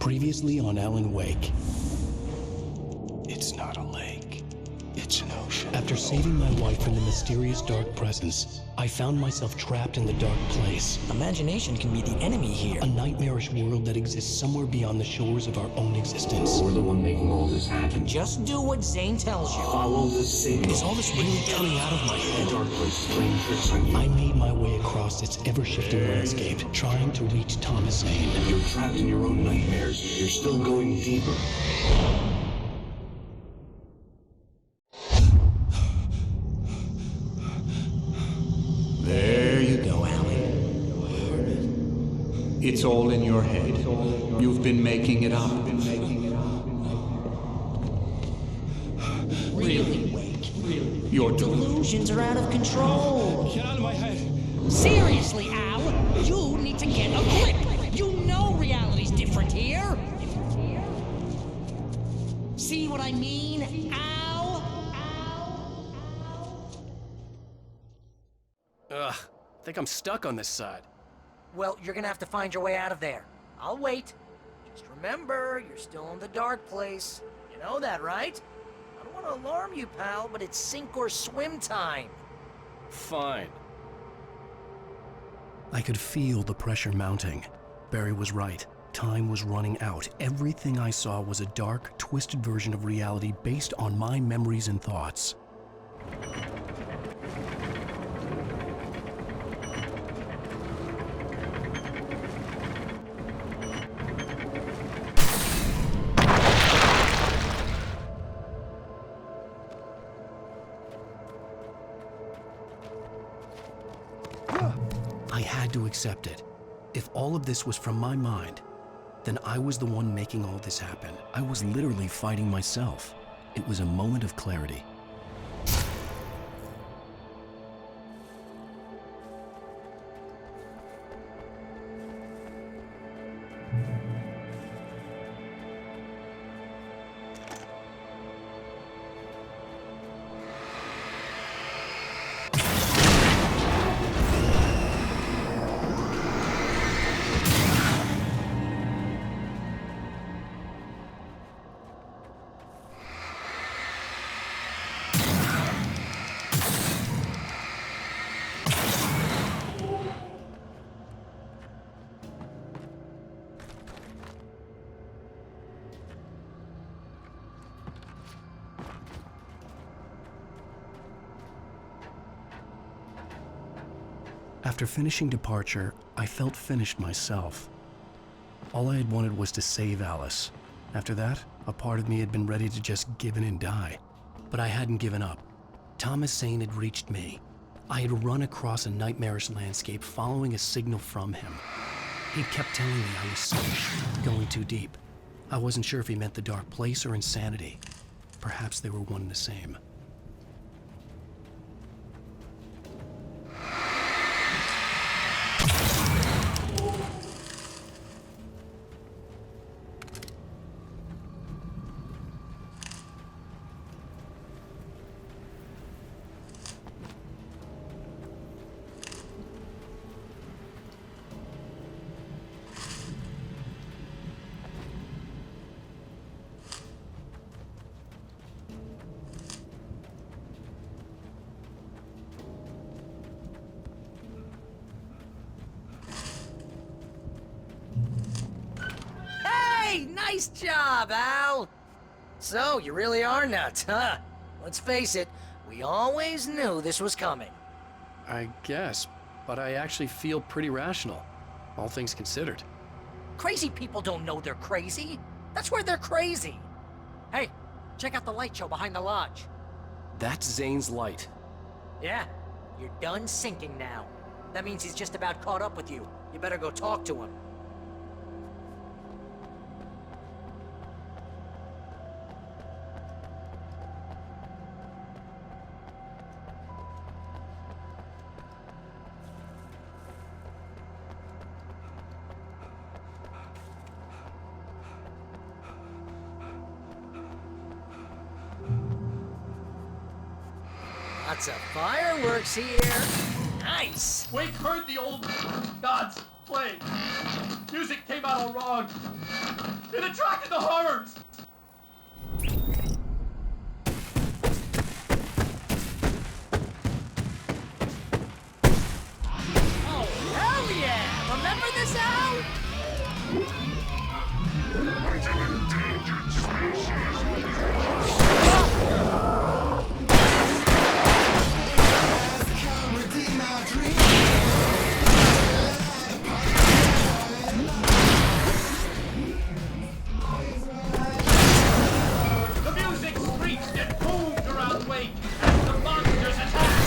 Previously on Alan Wake. It's not a lake. It's an ocean. After saving my wife from the mysterious dark presence, I found myself trapped in the dark place. Imagination can be the enemy here. A nightmarish world that exists somewhere beyond the shores of our own existence. We're the one making all this happen. Just do what Zane tells you. Follow the signal. Is all this really coming out of my head? The dark place is playing tricks on you. I made my way across its ever-shifting landscape, trying to reach Thomas Zane. You're trapped in your own nightmares. You're still going deeper. There you go, Alan. It's all in your head. You've been making it up. Really, Wake? Your Delusions are out of control. Get out of my head. Seriously, Al, you need to get a grip. You know reality's different here. See what I mean, Al? Ugh, I think I'm stuck on this side. Well, you're gonna have to find your way out of there. I'll wait. Just remember, you're still in the dark place. You know that, right? I don't want to alarm you, pal, but it's sink or swim time. Fine. I could feel the pressure mounting. Barry was right. Time was running out. Everything I saw was a dark, twisted version of reality based on my memories and thoughts. I had to accept it. If all of this was from my mind, then I was the one making all this happen. I was literally fighting myself. It was a moment of clarity. After finishing Departure, I felt finished myself. All I had wanted was to save Alice. After that, a part of me had been ready to just give in and die. But I hadn't given up. Thomas Zane had reached me. I had run across a nightmarish landscape following a signal from him. He'd kept telling me I was sick, going too deep. I wasn't sure if he meant the dark place or insanity. Perhaps they were one and the same. Nice job, Al! So, you really are nuts, huh? Let's face it, we always knew this was coming. I guess, but I actually feel pretty rational, all things considered. Crazy people don't know they're crazy. That's where they're crazy. Hey, check out the light show behind the lodge. That's Zane's light. Yeah, you're done sinking now. That means he's just about caught up with you. You better go talk to him. Lots of fireworks here. Nice. Wake heard the old gods play. Music came out all wrong. It attracted the horrors! Oh, hell yeah! Remember this, Al? The music screeched and boomed around Wake as the monsters attacked!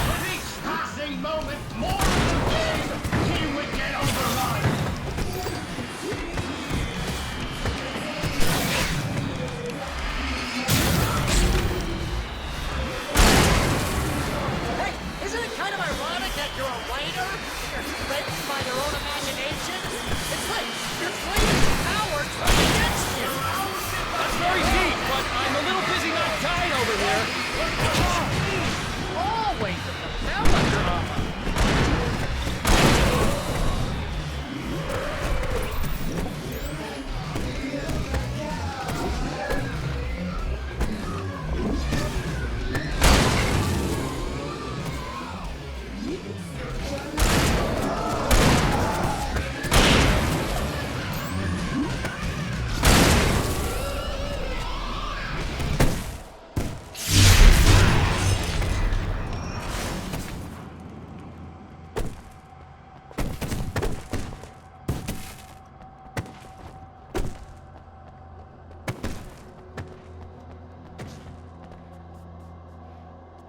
With each passing moment, more of the game, he would get overrun! Hey, isn't it kind of ironic that you're a writer? You're threatened by their own imagination? It's like your flaming power turned against you! That's very deep, but I'm a little busy not dying over here. Always at the melodrama!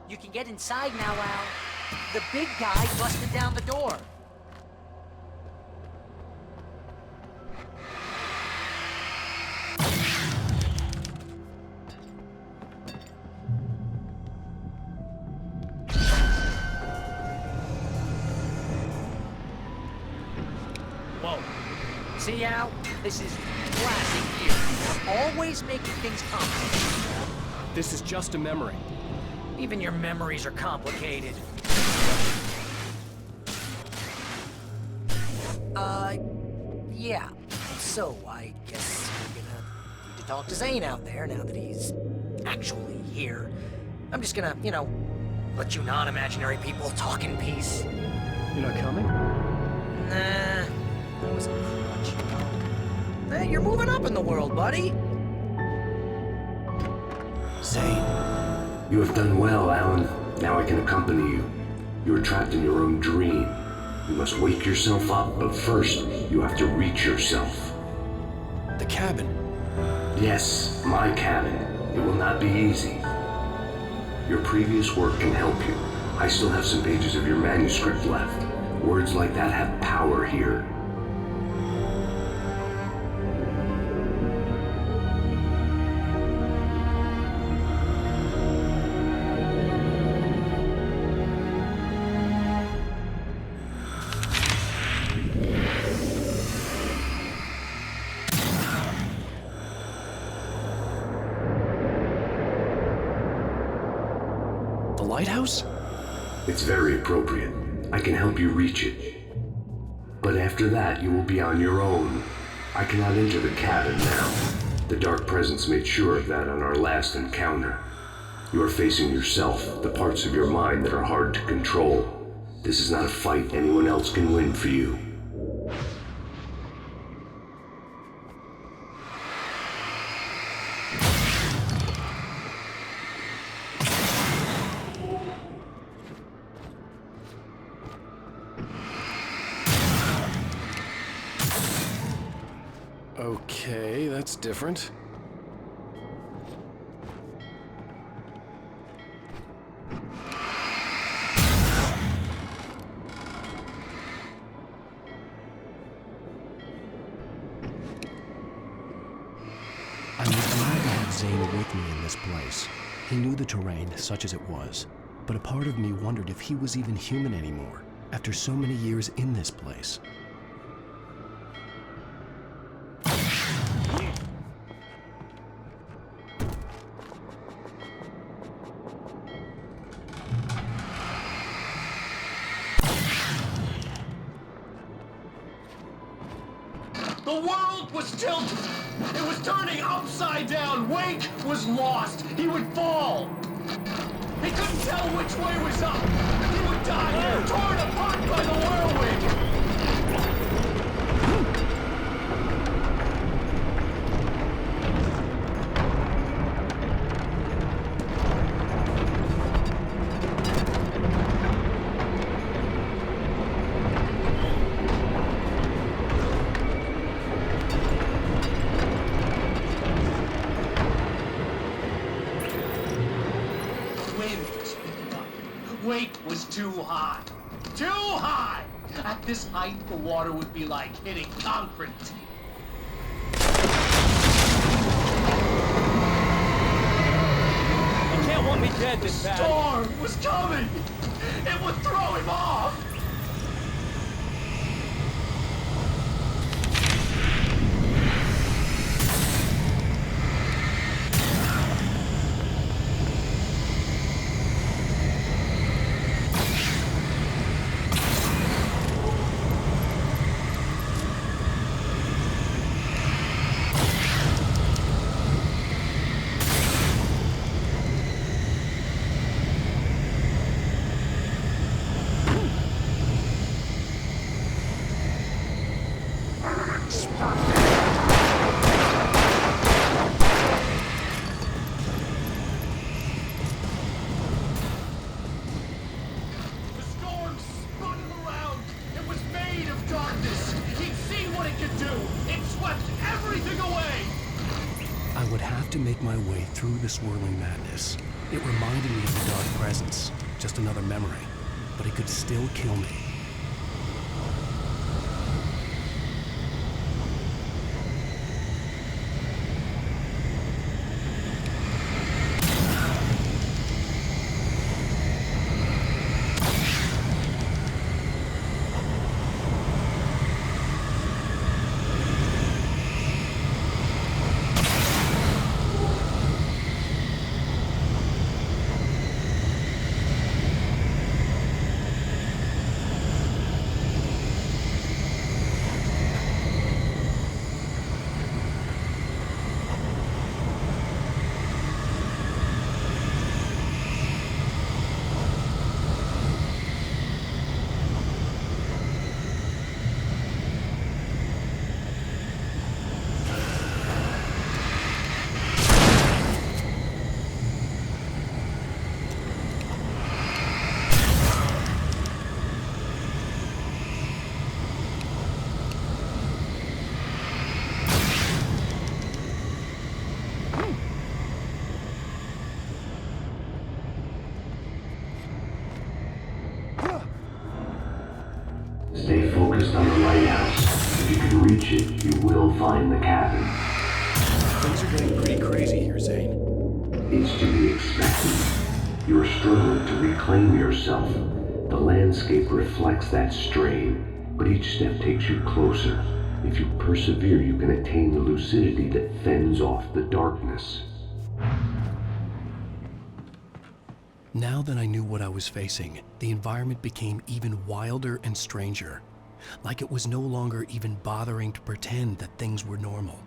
You can get inside now, Al. The big guy busted down the door. Whoa. See, Al? This is classic you. You're always making things complicated. This is just a memory. Even your memories are complicated. Yeah. So, I guess we're gonna need to talk to Zane out there now that he's actually here. I'm just gonna, let you non-imaginary people talk in peace. You're not coming? Nah, that was a crutch. Hey, you're moving up in the world, buddy. Zane, you have done well, Alan. Now I can accompany you. You are trapped in your own dream. You must wake yourself up, but first, you have to reach yourself. The cabin. Yes, my cabin. It will not be easy. Your previous work can help you. I still have some pages of your manuscript left. Words like that have power here. The lighthouse? It's very appropriate. I can help you reach it. But after that, you will be on your own. I cannot enter the cabin now. The Dark Presence made sure of that on our last encounter. You are facing yourself, the parts of your mind that are hard to control. This is not a fight anyone else can win for you. Okay, that's different. Zane with me in this place. He knew the terrain, such as it was, but a part of me wondered if he was even human anymore, after so many years in this place. The world was tilted. It was turning upside down. Wake was lost. He would fall. He couldn't tell which way was up. He would die here, torn apart by the whirlwind. Wind was picking up. Wake was too high. Too high! At this height, the water would be like hitting concrete. You can't want me dead The this bad. storm was coming! It would throw him off! The storm spun him around. It was made of darkness. He'd seen what it could do. It swept everything away. I would have to make my way through the swirling madness. It reminded me of the dark presence, just another memory, but it could still kill me. Stay focused on the lighthouse. If you can reach it, you will find the cabin. Things are getting pretty crazy here, Zane. It's to be expected. You're struggling to reclaim yourself. The landscape reflects that strain, but each step takes you closer. If you persevere, you can attain the lucidity that fends off the darkness. Now that I knew what I was facing, the environment became even wilder and stranger. Like it was no longer even bothering to pretend that things were normal.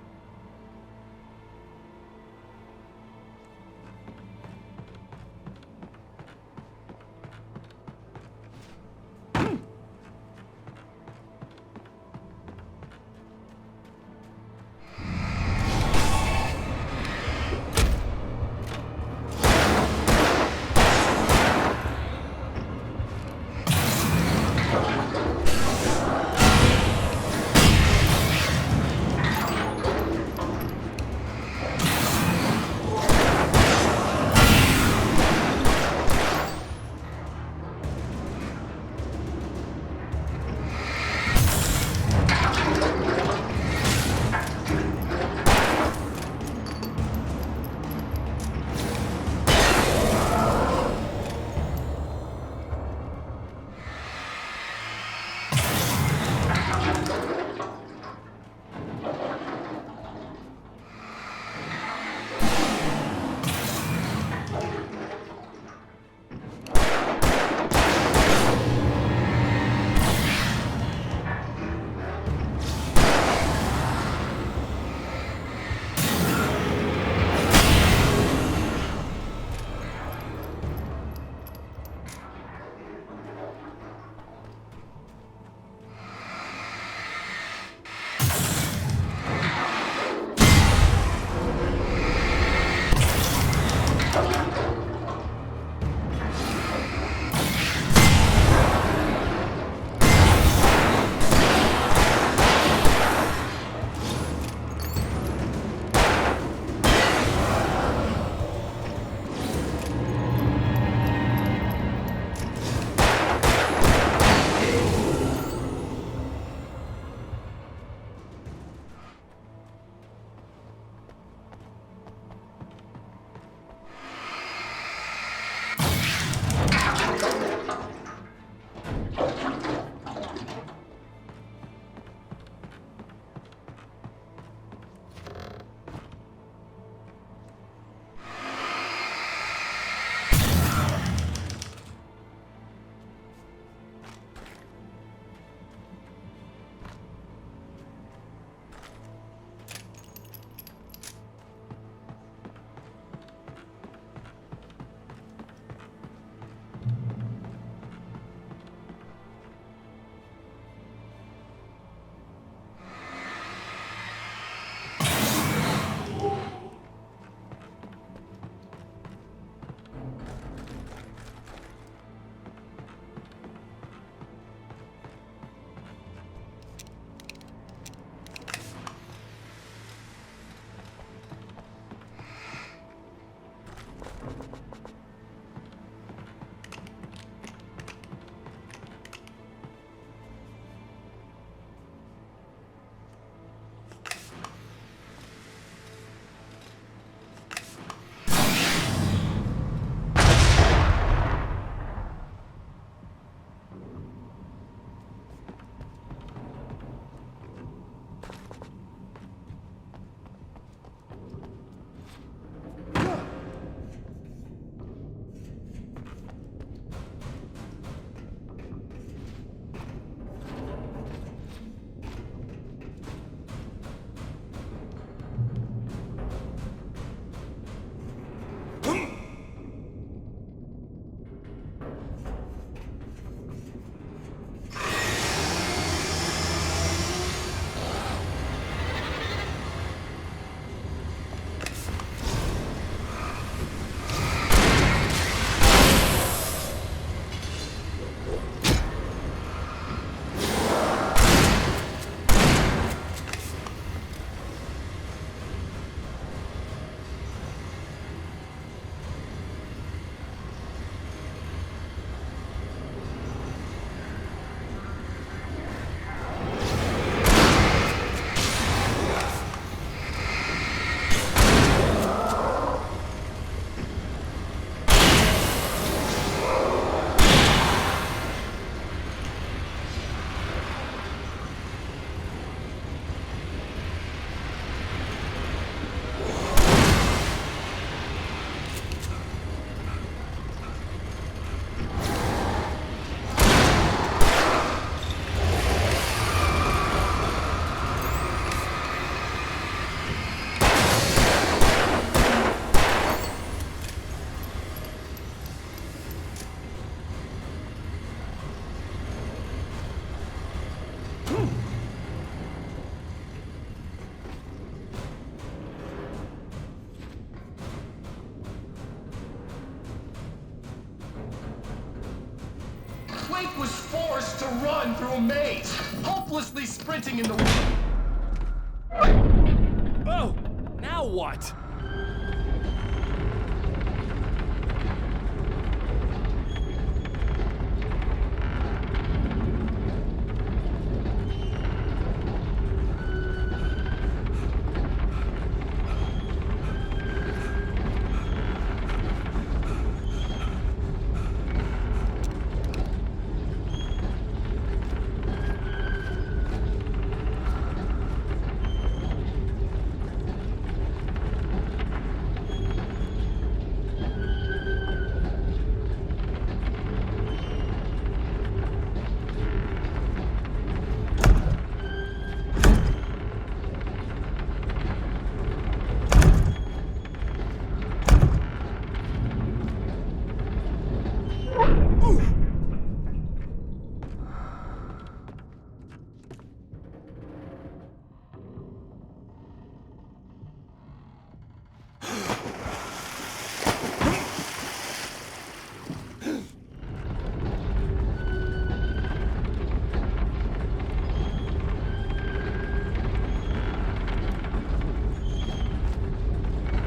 forced to run through a maze, hopelessly sprinting in the... Oh! Now what?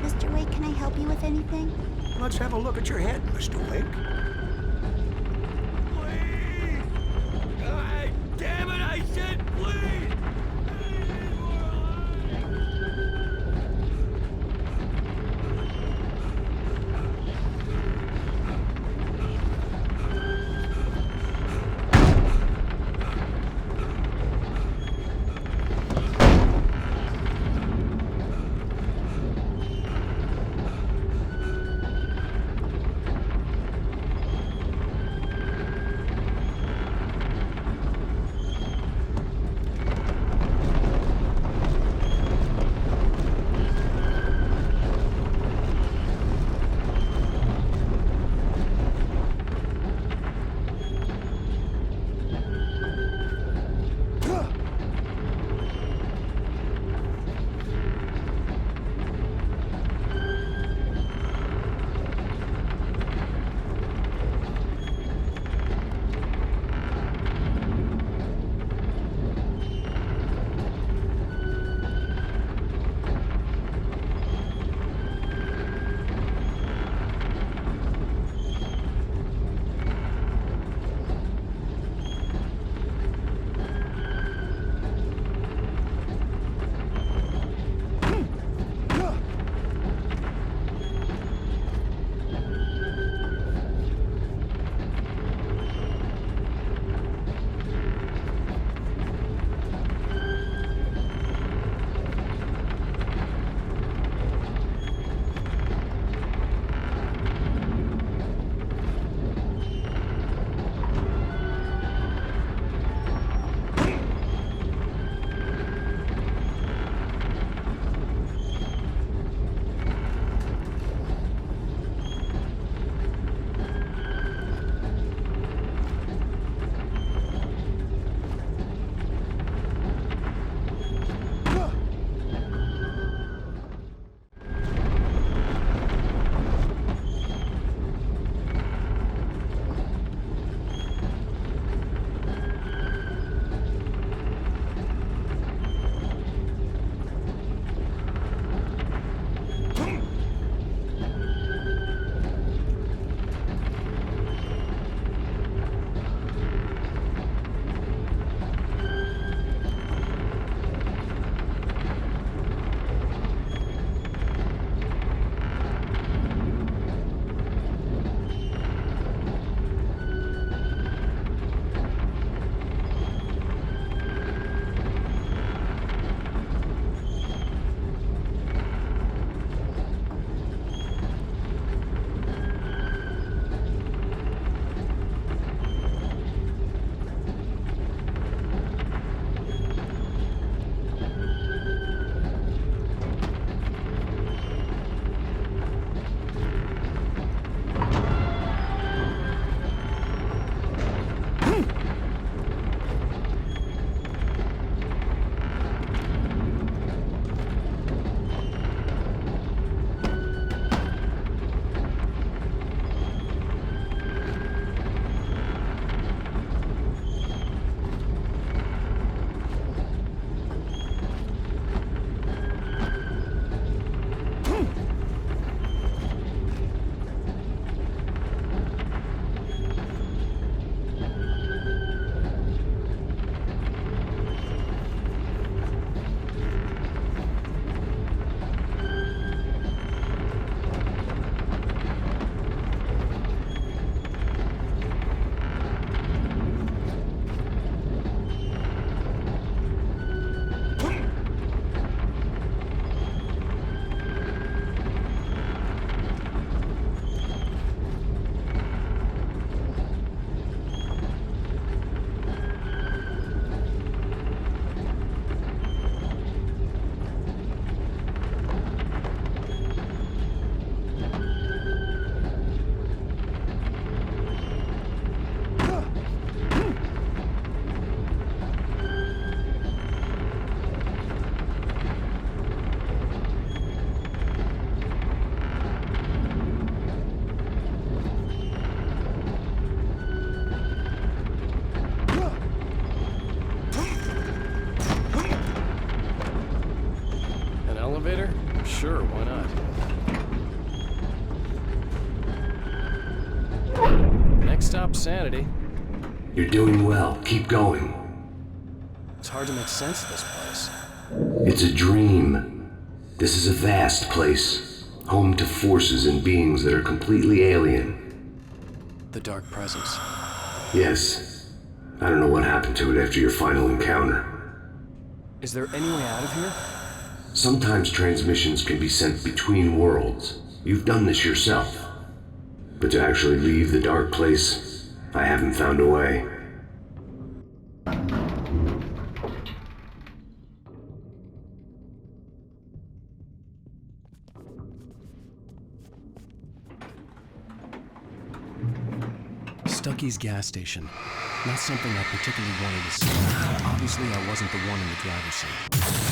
Mr. Wake, can I help you with anything? Let's have a look at your head, Mr. Wake. Please! God damn it, I said please! elevator? Sure, why not? Next stop, Sanity. You're doing well. Keep going. It's hard to make sense of this place. It's a dream. This is a vast place, home to forces and beings that are completely alien. The Dark Presence. Yes. I don't know what happened to it after your final encounter. Is there any way out of here? Sometimes transmissions can be sent between worlds. You've done this yourself. But to actually leave the dark place, I haven't found a way. Stucky's gas station. Not something I particularly wanted to see. Obviously, I wasn't the one in the driver's seat.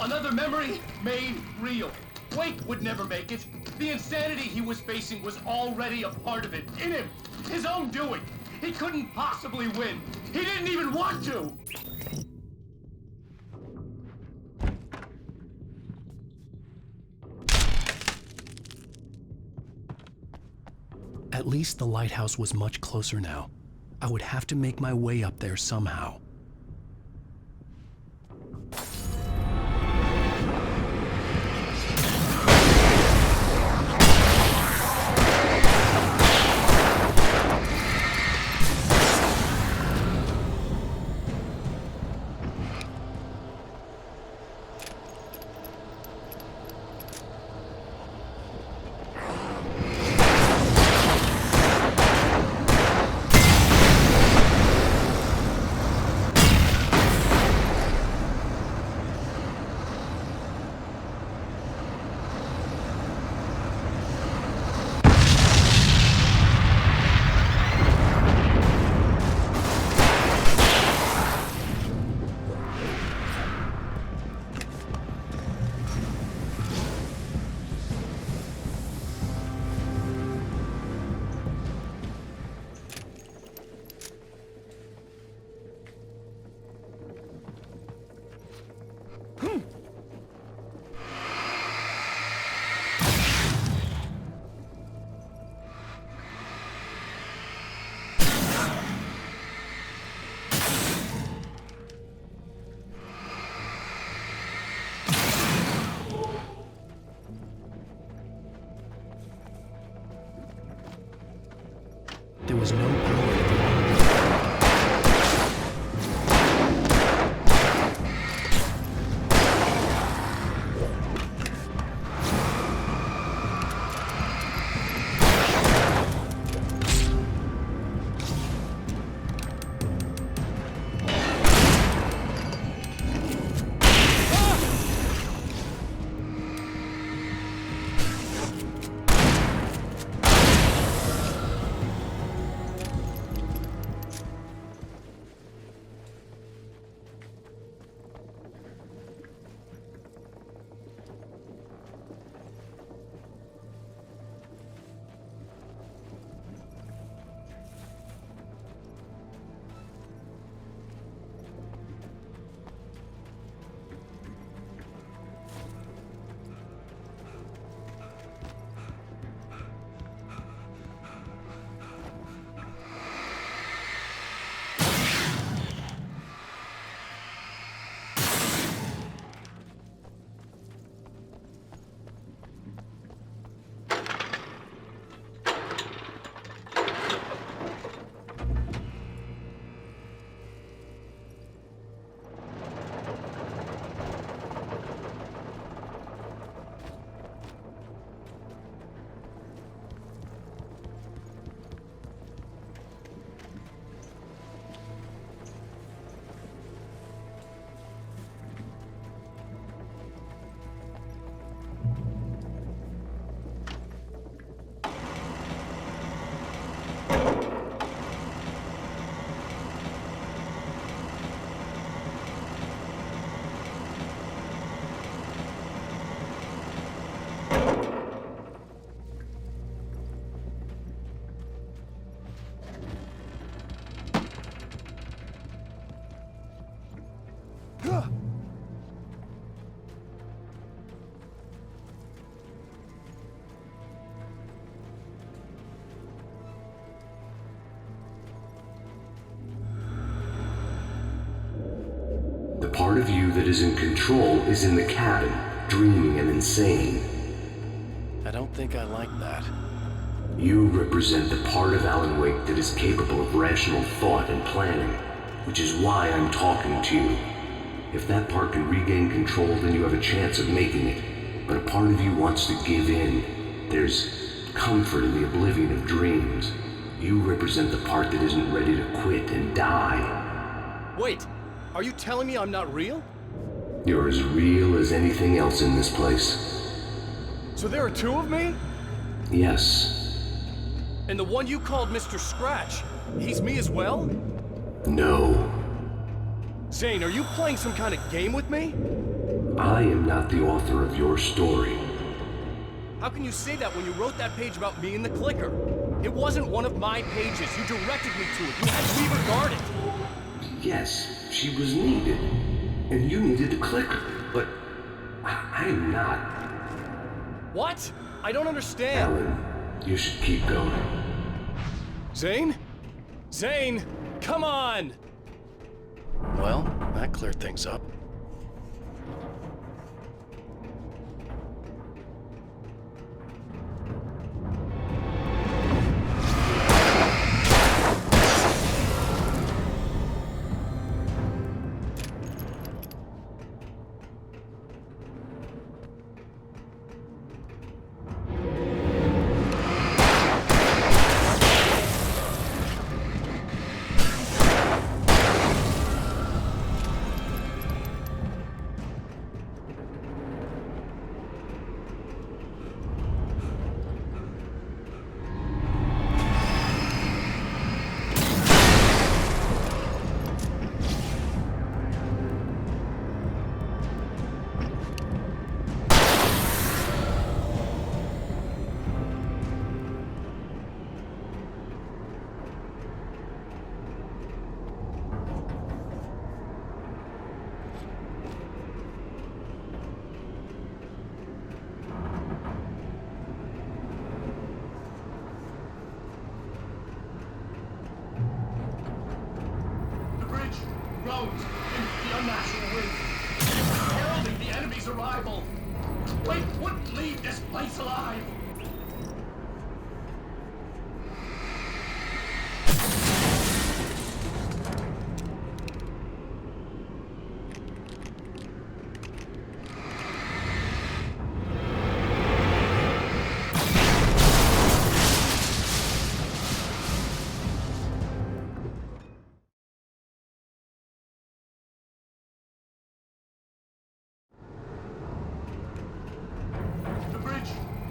Another memory made real. Wake would never make it. The insanity he was facing was already a part of it, in him. His own doing. He couldn't possibly win. He didn't even want to. At least the lighthouse was much closer now. I would have to make my way up there somehow. The part of you that is in control is in the cabin, dreaming and insane. I don't think I like that. You represent the part of Alan Wake that is capable of rational thought and planning, which is why I'm talking to you. If that part can regain control, then you have a chance of making it. But a part of you wants to give in. There's comfort in the oblivion of dreams. You represent the part that isn't ready to quit and die. Wait, are you telling me I'm not real? You're as real as anything else in this place. So there are two of me? Yes. And the one you called Mr. Scratch, he's me as well? No. Zane, are you playing some kind of game with me? I am not the author of your story. How can you say that when you wrote that page about me in the clicker? It wasn't one of my pages. You directed me to it. You had Weaver guard it. Yes, she was needed. And you needed the clicker. But I am not. What? I don't understand. Alan, you should keep going. Zane? Zane, come on! Well, that cleared things up. Groans in the unnatural wind, heralding the enemy's arrival. Wake wouldn't leave this place alive.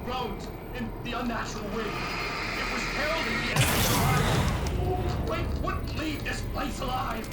Groans in the unnatural wind. It was heralding the enemy's arrival. Wake wouldn't leave this place alive.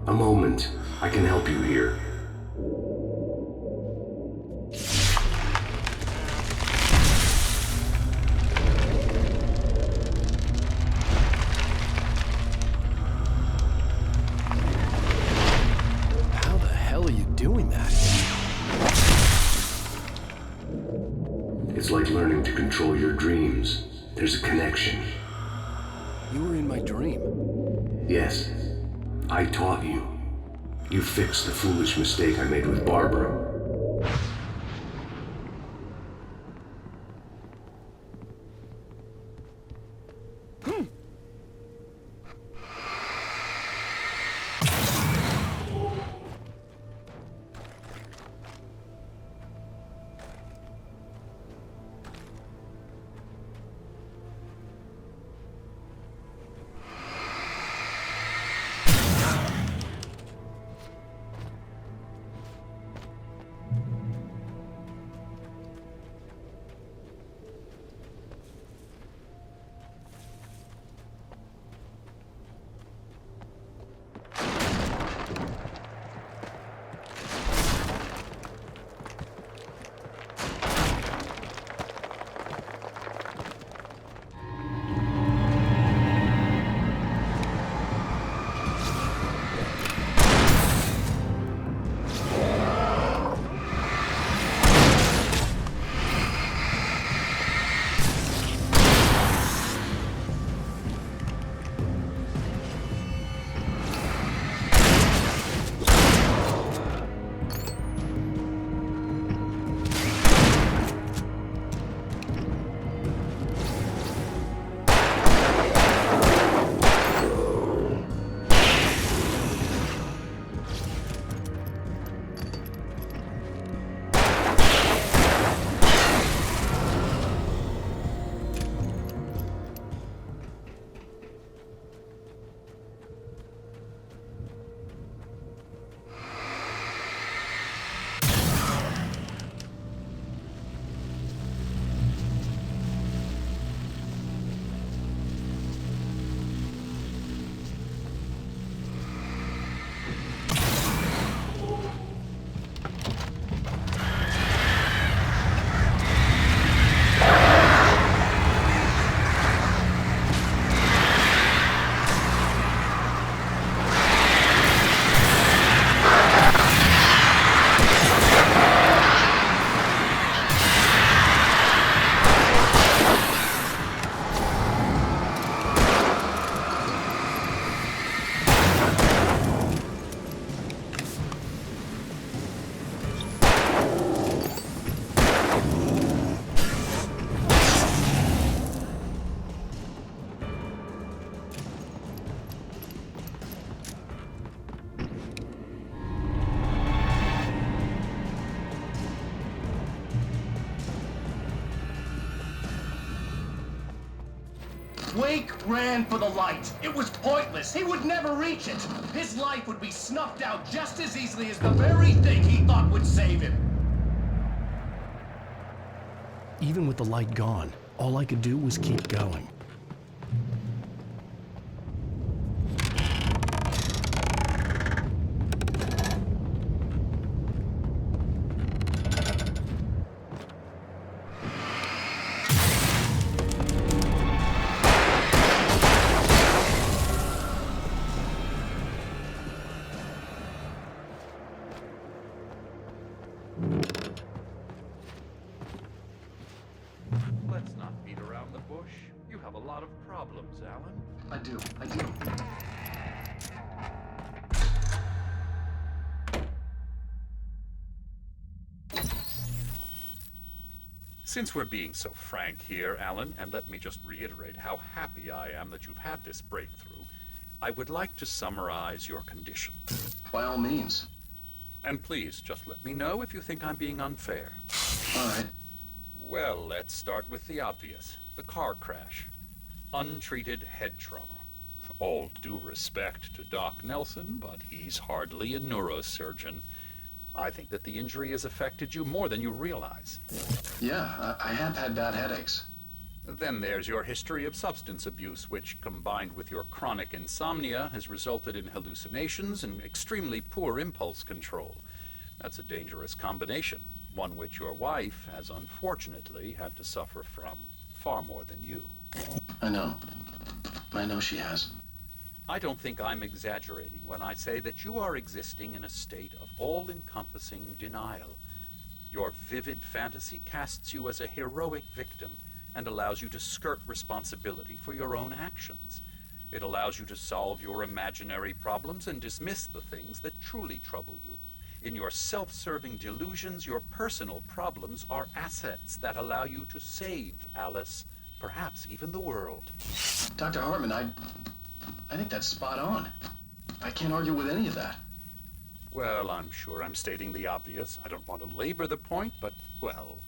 A moment. I can help you here. How the hell are you doing that? It's like learning to control your dreams. There's a connection. You were in my dream. Yes. I taught you. You fixed the foolish mistake I made with Barbara. Wake ran for the light. It was pointless. He would never reach it. His life would be snuffed out just as easily as the very thing he thought would save him. Even with the light gone, all I could do was keep going. Let's not beat around the bush. You have a lot of problems, Alan. I do. Since we're being so frank here, Alan, and let me just reiterate how happy I am that you've had this breakthrough, I would like to summarize your condition. By all means. And please, just let me know if you think I'm being unfair. All right. Well, let's start with the obvious. The car crash. Untreated head trauma. All due respect to Doc Nelson, but he's hardly a neurosurgeon. I think that the injury has affected you more than you realize. Yeah, I have had bad headaches. Then there's your history of substance abuse, which, combined with your chronic insomnia, has resulted in hallucinations and extremely poor impulse control. That's a dangerous combination, one which your wife has unfortunately had to suffer from far more than you. I know she has. I don't think I'm exaggerating when I say that you are existing in a state of all-encompassing denial. Your vivid fantasy casts you as a heroic victim and allows you to skirt responsibility for your own actions. It allows you to solve your imaginary problems and dismiss the things that truly trouble you. In your self-serving delusions, your personal problems are assets that allow you to save Alice, perhaps even the world. Dr. Hartman, I think that's spot on. I can't argue with any of that. Well, I'm sure I'm stating the obvious. I don't want to labor the point, but, well,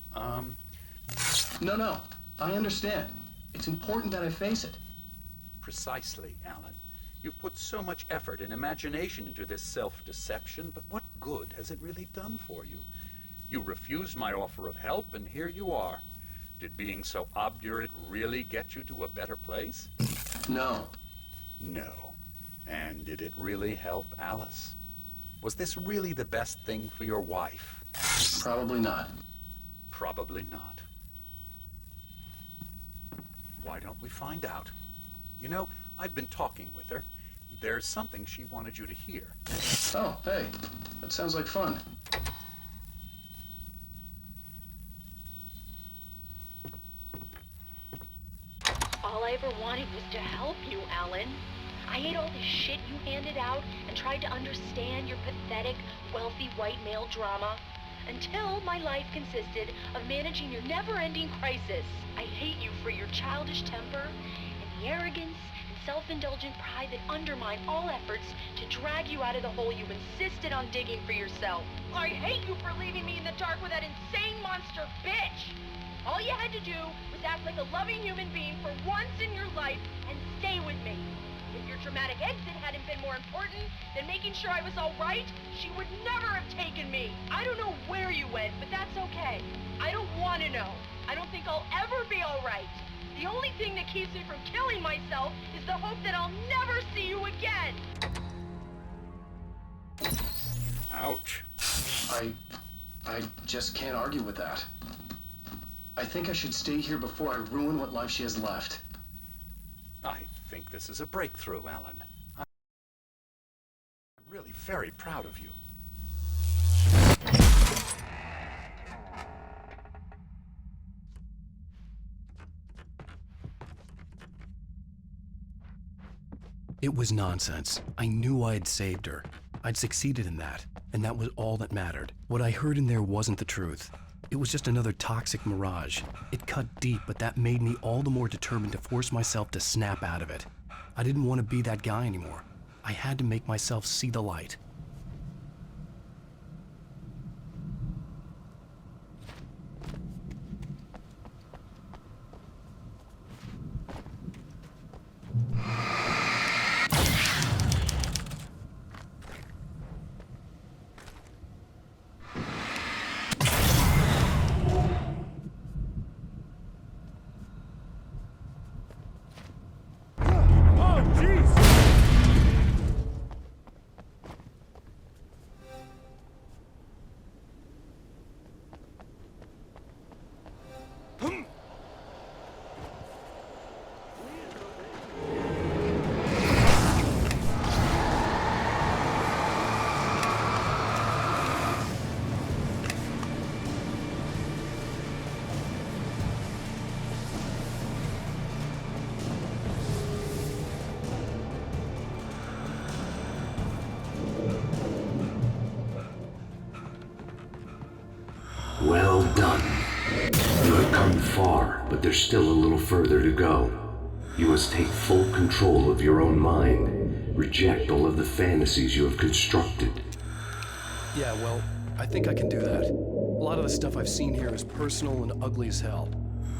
No, I understand. It's important that I face it. Precisely, Alan. You've put so much effort and imagination into this self-deception, but what good has it really done for you? You refused my offer of help, and here you are. Did being so obdurate really get you to a better place? No. No. And did it really help Alice? Was this really the best thing for your wife? Probably not. Probably not. Why don't we find out? You know, I've been talking with her. There's something she wanted you to hear. Oh, hey. That sounds like fun. All I ever wanted was to help you, Alan. I ate all the shit you handed out and tried to understand your pathetic, wealthy white male drama until my life consisted of managing your never-ending crisis. I hate you for your childish temper and the arrogance and self-indulgent pride that undermine all efforts to drag you out of the hole you insisted on digging for yourself. I hate you for leaving me in the dark with that insane monster bitch! All you had to do was act like a loving human being for once in your life and stay with me. If your dramatic exit hadn't been more important than making sure I was all right, she would never have taken me. I don't know where you went, but that's okay. I don't want to know. I don't think I'll ever be all right. The only thing that keeps me from killing myself is the hope that I'll never see you again. Ouch. I just can't argue with that. I think I should stay here before I ruin what life she has left. I think this is a breakthrough, Alan. I'm really very proud of you. It was nonsense. I knew I had saved her. I'd succeeded in that, and that was all that mattered. What I heard in there wasn't the truth. It was just another toxic mirage. It cut deep, but that made me all the more determined to force myself to snap out of it. I didn't want to be that guy anymore. I had to make myself see the light. far, but there's still a little further to go. You must take full control of your own mind. Reject all of the fantasies you have constructed. Yeah, well, I think I can do that. A lot of the stuff I've seen here is personal and ugly as hell.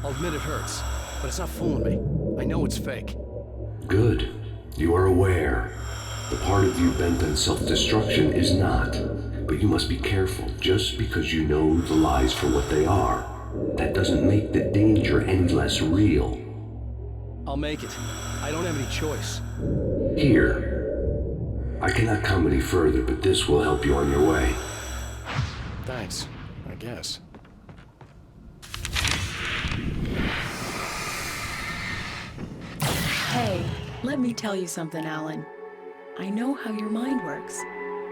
I'll admit it hurts, but it's not fooling me. I know it's fake. Good. You are aware. The part of you bent on self-destruction is not. But you must be careful. Just because you know the lies for what they are, that doesn't make the danger any less real. I'll make it. I don't have any choice. Here. I cannot come any further, but this will help you on your way. Thanks, I guess. Hey, let me tell you something, Alan. I know how your mind works.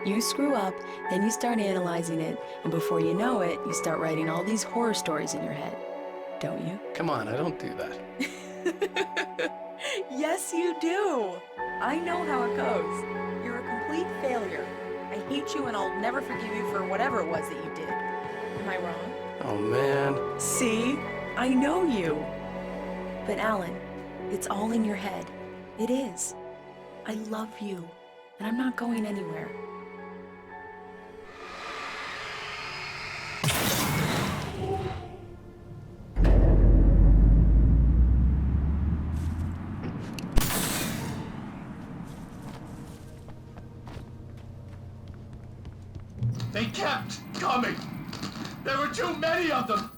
You screw up, then you start analyzing it, and before you know it, you start writing all these horror stories in your head. Don't you? Come on, I don't do that. Yes, you do. I know how it goes. You're a complete failure. I hate you and I'll never forgive you for whatever it was that you did. Am I wrong? Oh, man. See? I know you. But Alan, it's all in your head. It is. I love you, and I'm not going anywhere. They kept coming. There were too many of them.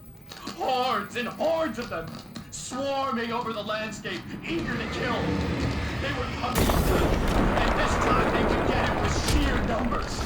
Hordes and hordes of them, swarming over the landscape, eager to kill. They were coming, and this time they could get it with sheer numbers.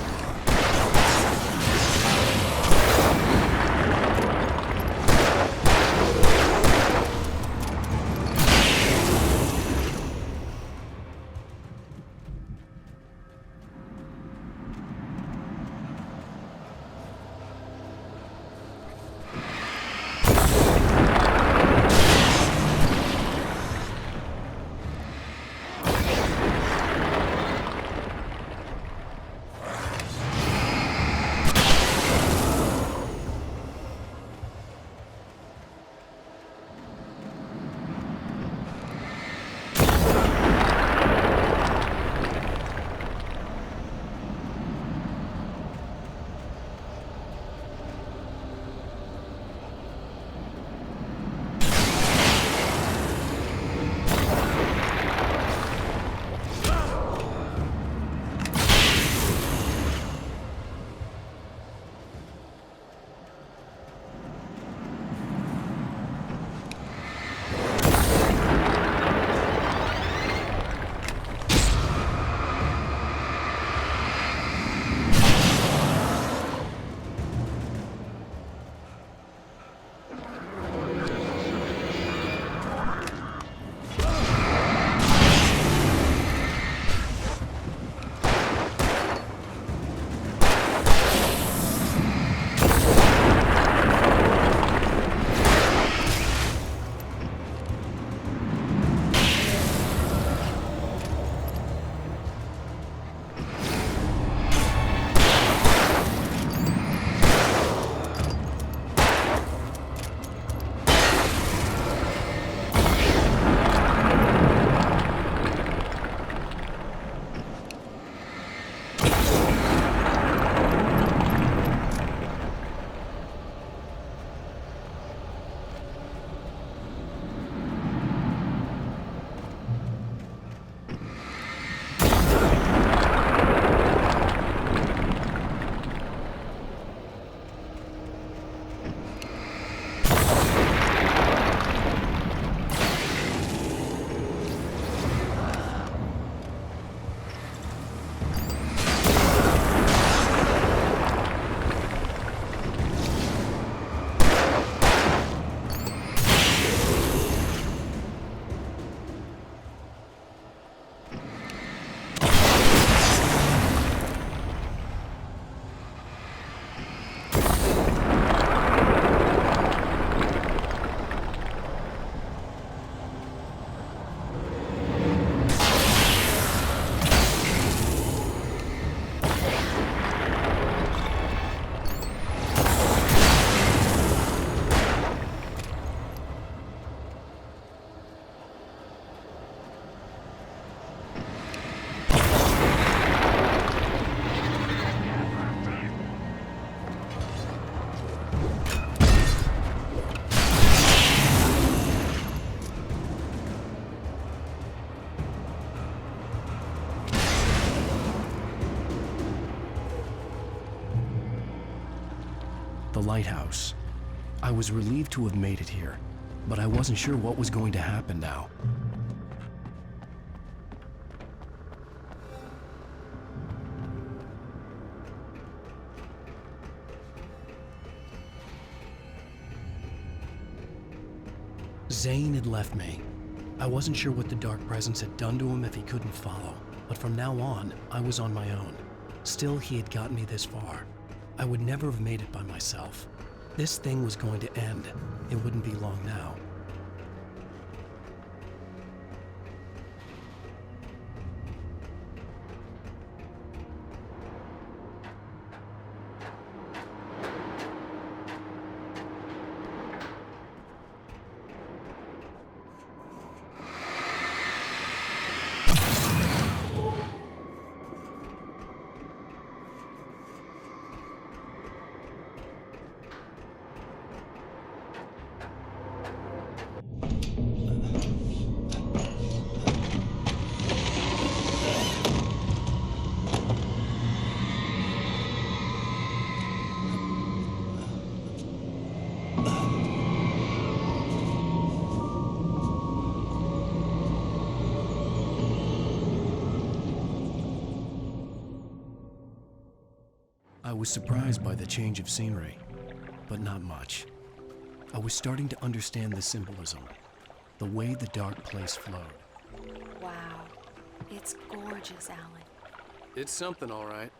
lighthouse. I was relieved to have made it here, but I wasn't sure what was going to happen now. Zane had left me. I wasn't sure what the Dark Presence had done to him if he couldn't follow, but from now on, I was on my own. Still, he had gotten me this far. I would never have made it by myself. This thing was going to end. It wouldn't be long now. I was surprised by the change of scenery, but not much. I was starting to understand the symbolism, the way the dark place flowed. Wow. It's gorgeous, Alan. It's something, all right.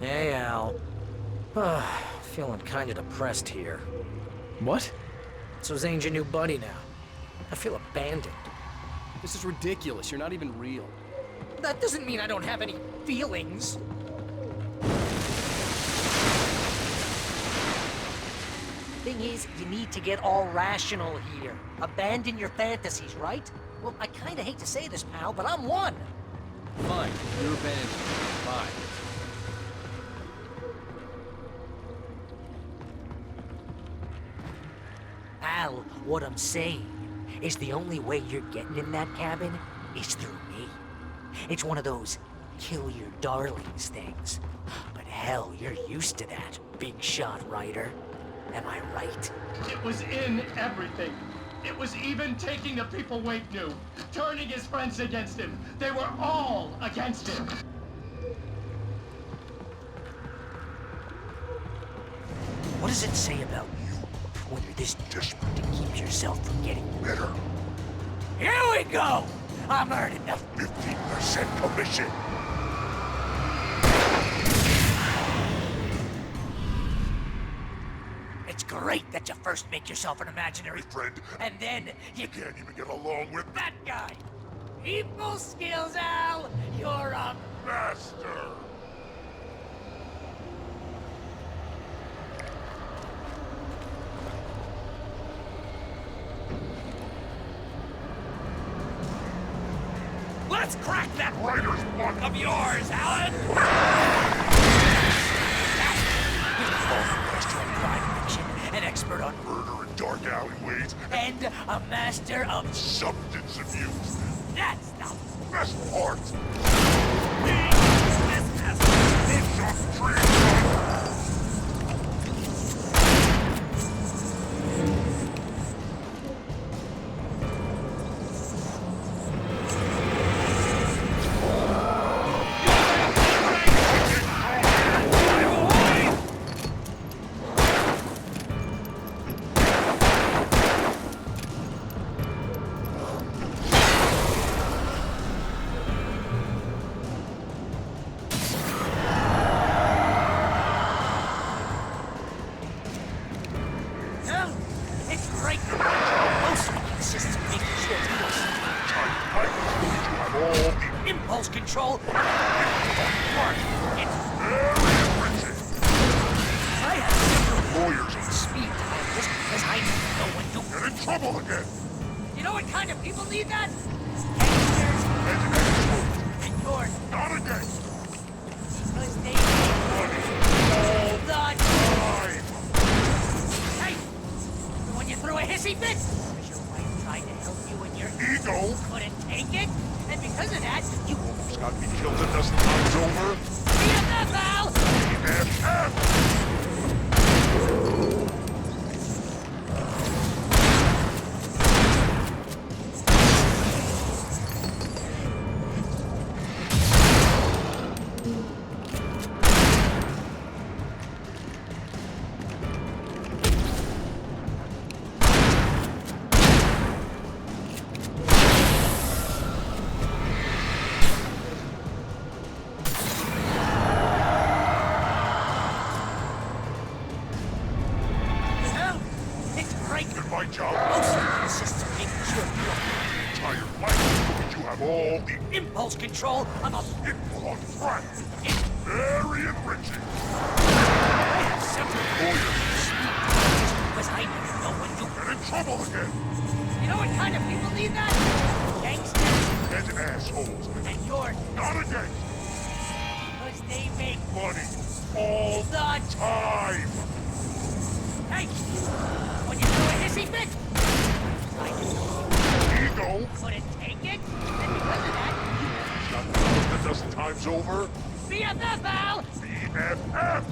Hey, Al. Feeling kinda depressed here. What? So Zane's your new buddy now. I feel abandoned. This is ridiculous. You're not even real. That doesn't mean I don't have any feelings. Thing is, you need to get all rational here. Abandon your fantasies, right? Well, I kinda hate to say this, pal, but I'm one. Fine. You're abandoned. Bye. Al, what I'm saying is the only way you're getting in that cabin is through me. It's one of those kill your darlings things. But hell, you're used to that, big shot writer. Am I right? It was in everything. It was even taking the people Wake knew, turning his friends against him. They were all against him. What does it say about you when you're this desperate to keep yourself from getting better? Here we go! I'm earning the 15% commission. It's great that you first make yourself an imaginary friend, and then you can't even get along with that guy. People skills, Al! You're a master! Let's crack that writer's block of yours, Alan! Master of crime fiction, an expert on murder in dark alleyways, and a master of substance abuse. That's the best part! Control. I have several lawyers on speed dial just because I know when to get in trouble again. You know what kind of people need that? Gangsters and yours. Not again. the impulse control of a... Info threat! Very enriching! I have separate because I never know when you... Get in trouble again! You know what kind of people need that? Gangsters. And assholes. And you're... Not a gangster. Because they make... Money. All the time! Hey! When you do a hissy fit! Ego? Couldn't take it, and because of that, Got a dozen times over? BFF, Al! BFF!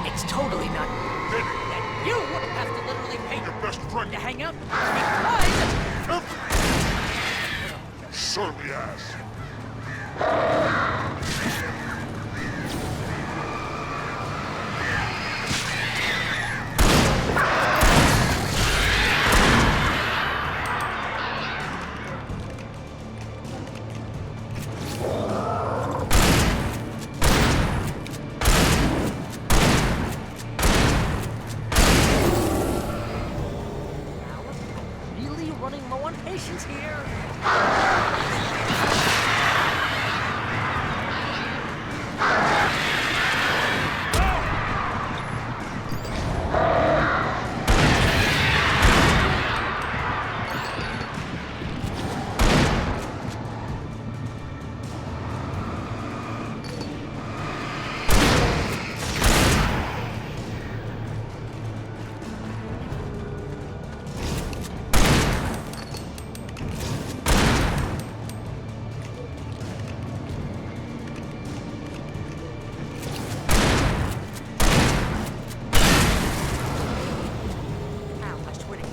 It's totally not... that you would have to literally pay Your best friend. to hang out because... Surly ass. Really running low on patience here.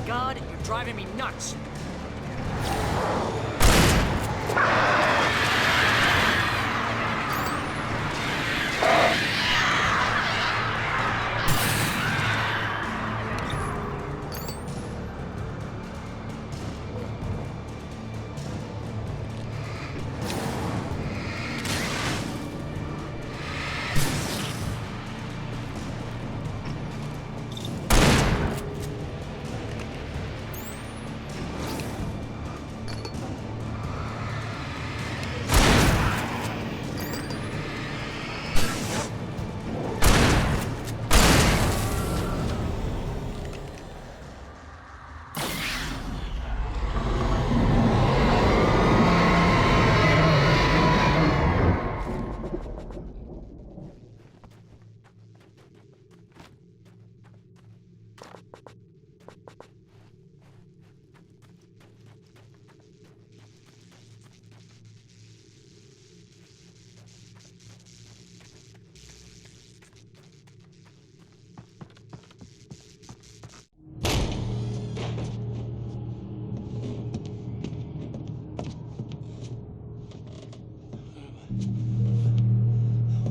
God, and you're driving me nuts.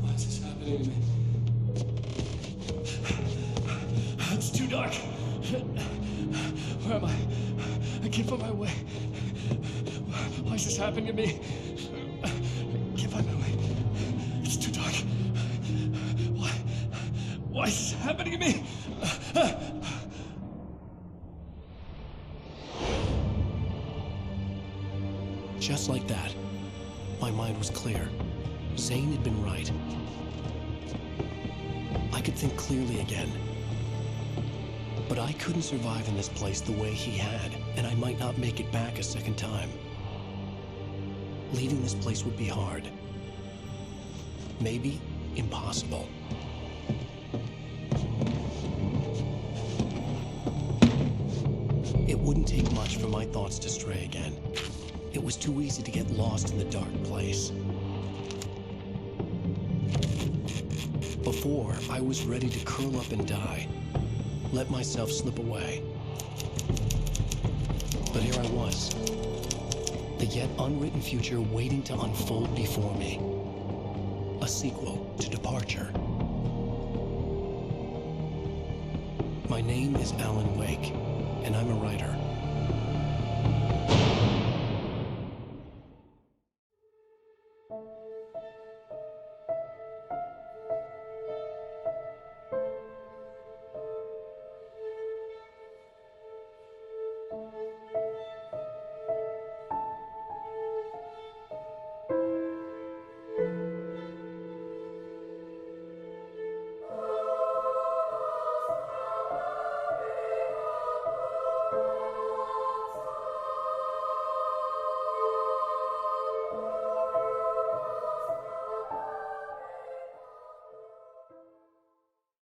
Why is this happening to me? It's too dark. Where am I? I can't find my way. Why is this happening to me? I can't find my way. It's too dark. Why is this happening to me? Just like that, my mind was clear. Zane had been right. I could think clearly again. But I couldn't survive in this place the way he had, and I might not make it back a second time. Leaving this place would be hard. Maybe impossible. It wouldn't take much for my thoughts to stray again. It was too easy to get lost in the dark place. Before, I was ready to curl up and die. Let myself slip away. But here I was, the yet unwritten future waiting to unfold before me. A sequel to Departure. My name is Alan Wake, and I'm a writer.